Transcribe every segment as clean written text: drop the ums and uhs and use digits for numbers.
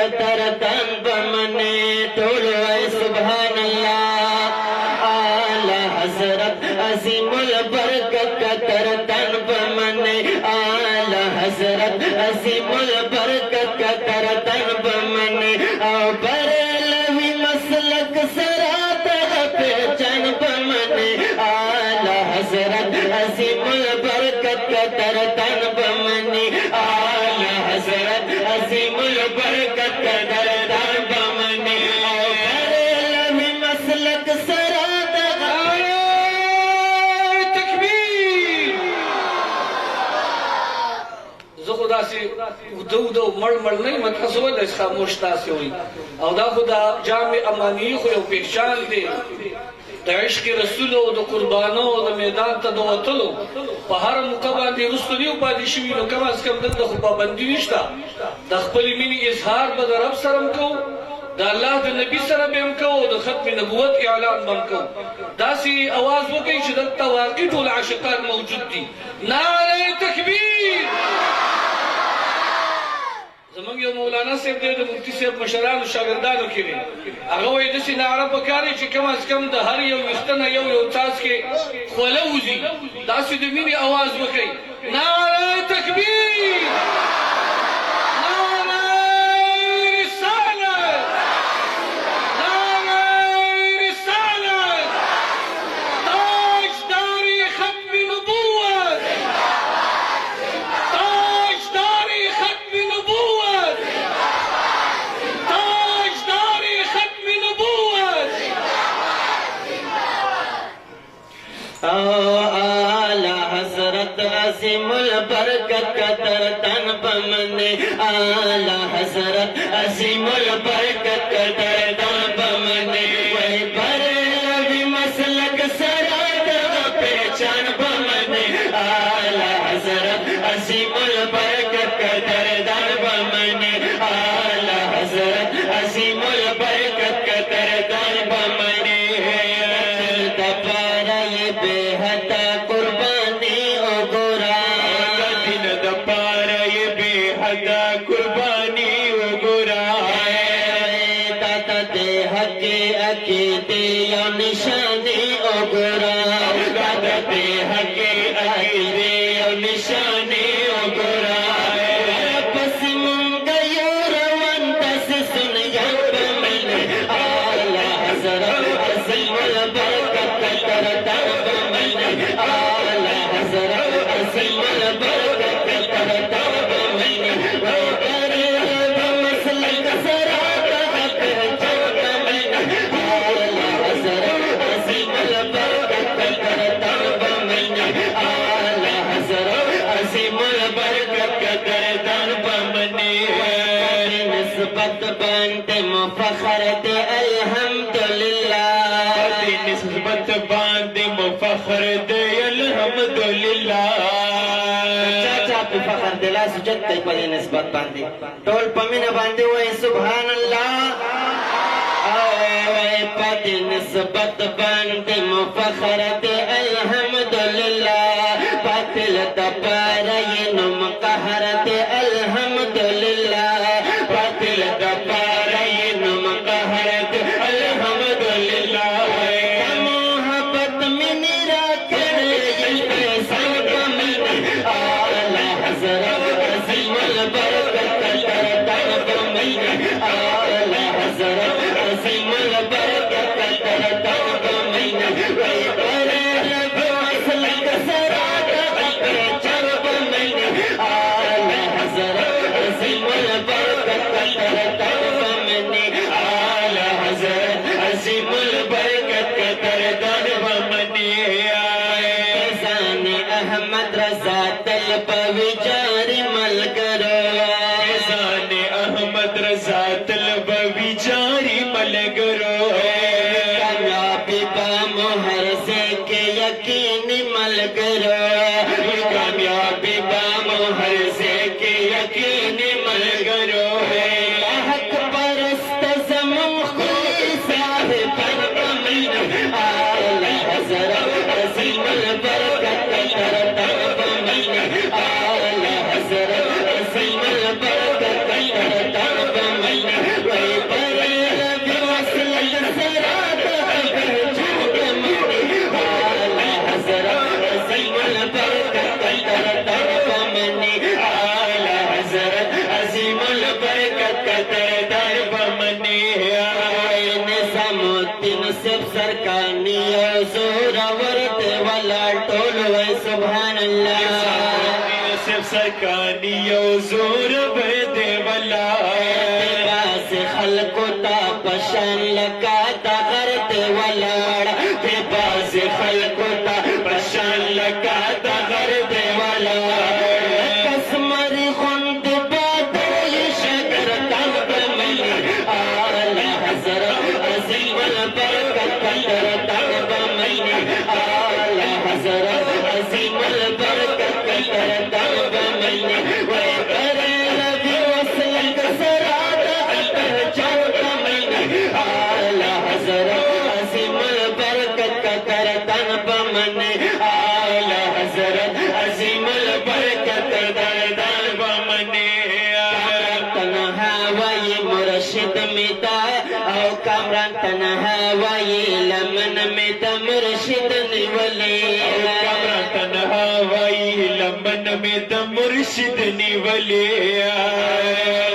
Qatar तन बमने Tolo सुभान अल्लाह। आला हजरत अजीमुल बरकत कतर तन बमने, आला हजरत अजीमुल बरकत कतर तन बमने। आओ बरेलवी मसलक सरात पहचान बमने, आला हजरत अजीमुल बरकत कतर तन बमने, आला हजरत अजीमुल बरकत कतर तन बमने। आओ बरेलवी मसलक सरात तकबीर। زه خو داسې ودو مړ نه یم، تاسو ولې داسې خاموش تاسې وئ؟ او دا خو د جامع اماني خو یو پېشان دی د عشق رسول او د قربانو د میدان ته د وتلو په هر موقع باندې وروسته نه یو پاتې شوي، نو کم از کم دلته خو پابندي نشته. د خپلې مینې اظهار به د رب سره هم کوو، د الله د نبي سره به هم کوو، د ختم نبوت اعلان به هم کوو. داسې اواز وکړئ چې دلته واقع ټول عاشقان موجود دي. نعره تکبیر. زمونږ یو مولانا صاحب دی، د مفتي صاحب مشرانو شاګردانو کې دی، هغه وایي داسې نعره پکار دی چې کم از کم د هر یو ویښته نه یو یو څاڅکی خوله وځي. داسې د مینې اواز وکړئ. نعره تکبیر. आला हजरत अजीमुल बरकत कतर तन बमने, आला हजरत अजीमुल बरकत कतर तन बमने। वही बरेलवी मसलक सरात पहचान बमने, आला हजरत अजीमुल बरकत कतर तन बमने, आला हजरत अजीमुल बरकत कतर तन बमने। बेहता कुर्बानी ओ गोरा दिन दपार ये बेहदा कुर्बानी ओ गोरा। दादा दे हके अकीदे या निशानी ओ गोरा, दादा दे हके अकीदे या निशानी ओ गोरा। बस मुंगा योरवन दस सुन यब मैंने, आला हजरत अजीमुल बरकत कतर तन बमने, आला हजरत अजीमुल बरकत कतर तन बमने। वो बरेलवी मसलक सरात पहचान बमने, आला हजरत अजीमुल बरकत कतर तन बमने, आला हजरत अजीमुल बरकत कतर तन बमने। निस्बत बनते मुफखर दे अल्हम्दुलिल्लाह, निस्बत बांधे मुफखर दे अल्हम्दुलिल्लाह। चाचा पे फखर दिला सुजत कई पदे निस्बत बांधे टोल पमीन बांधे हुए सुभान अल्लाह। पदे निस्बत बांधे मुफखर दे अल्हम्दुलिल्लाह। बातिल दबार ये नुम कहर दे अल्हम्दुलिल्लाह। बातिल दबार ये नुम कहर दे अल्हम्दुलिल्लाह। मोहब्बत में निरा करे ये सब बमने, आला हजरत अजीमुल बरकत कतर तन बमने, आला हजरत अजीमुल बरकत कतर तन बमने। वही बरेलवी मसलक सरात पहचान बमने, आला हजरत अजीमुल बरकत कतर तन बमने, आला हजरत अजीमुल बरकत कतर तन बमने। फैज़ान अहमद रज़ा तलब विचारी मल करो, फैज़ान अहमद रज़ा तलब विचारी मल करो। कामयाबी बा मोहर से के यकीन मल करो, कामयाबी बा मोहर से के यकीन मल करो। हक परस्त ज़मम खुली साहिब बमने, आला हजरत अजीमुल बरकत कतर तन बमने, आला ارکانی یو زور بده ولا باز خلقو تا پشان لکا دا غرد ولاړ باز خلقو تا پشان لکا دا غرد ولاړ قسمر خوند بادل شکر تنگ منی آلہ حضرت عظیم البرکت قدر تنگ منی آلہ حضرت عظیم البرکت قدر تنگ منی وی کرے نبی وسلم سراد قدر چنگ منی آلہ حضرت عظیم البرکت قدر تنگ منی آلہ حضرت عظیم البرکت قدر تنگ منی تنہا وی مرشد میتا او کامران تنہا وی لمن میتا مرشد نیولی کمران تنہا وائی لمن میں د مرشد نیولی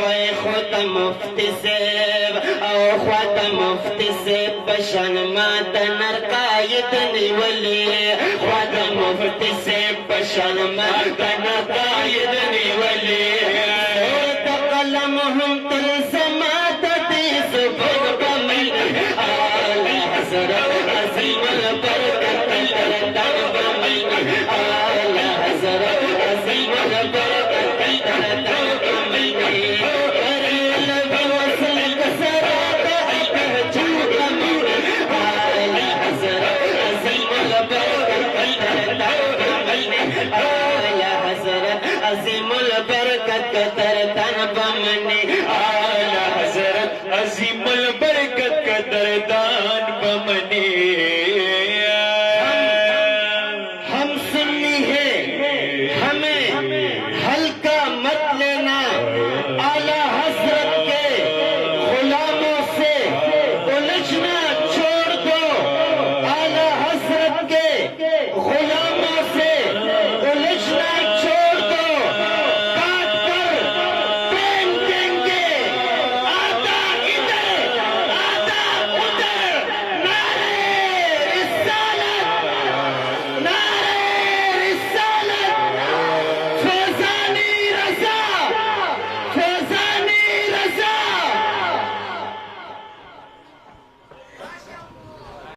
وی خود مفتی سیب او خود مفتی سیب بشن ماتا نرقاید نیولی خود مفتی سیب بشن ماتا نرقاید نیولی قلمهم تر سماعت تیز بھگ بمن آلہ حضرت عظیم البرکت قدر تنگ بمن آلہ حضرت عظیم البرکت قدر تنگ بمن کرے نبی وسلم سرات پہچان بمن آلہ حضرت عظیم البرکت قدر تنگ بمن آلہ حضرت عظیم البرکت قدر تنگ بمن آلہ حضرت عظیم البرکت کا دردان بمنے